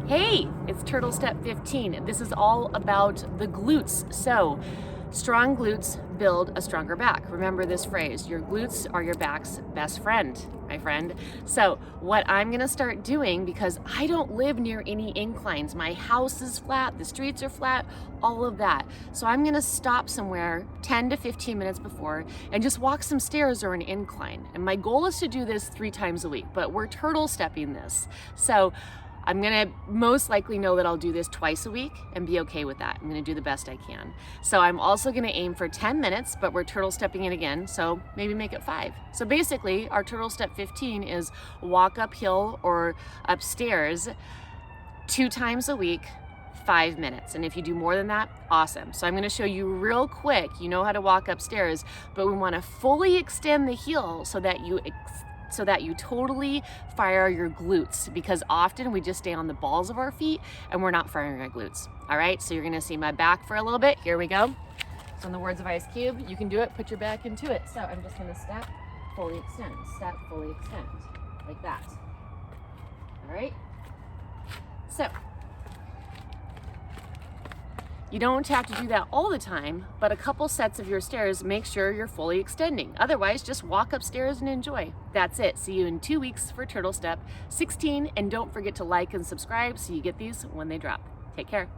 Hey, it's Turtle Step 15. This is all about the glutes. So, strong glutes build a stronger back. Remember this phrase, your glutes are your back's best friend, my friend. So, what I'm gonna start doing, because I don't live near any inclines, my house is flat, the streets are flat, all of that. So I'm gonna stop somewhere 10 to 15 minutes before and just walk some stairs or an incline. And my goal is to do this 3 times a week, but we're turtle stepping this. So I'm gonna most likely know that I'll do this twice a week and be okay with that. I'm gonna do the best I can. So I'm also gonna aim for 10 minutes, but we're turtle stepping it again, so maybe make it 5. So basically, our turtle step 15 is walk uphill or upstairs 2 times a week, 5 minutes. And if you do more than that, awesome. So I'm gonna show you real quick. You know how to walk upstairs, but we wanna fully extend the heel so that you totally fire your glutes, because often we just stay on the balls of our feet and we're not firing our glutes. All right, so you're gonna see my back for a little bit. Here we go. So in the words of Ice Cube, you can do it, put your back into it. So I'm just gonna step, fully extend, step, fully extend, like that. All right, so you don't have to do that all the time, but a couple sets of your stairs, make sure you're fully extending. Otherwise, just walk upstairs and enjoy. That's it. See you in 2 weeks for Turtle Step 16, and don't forget to like and subscribe so you get these when they drop. Take care.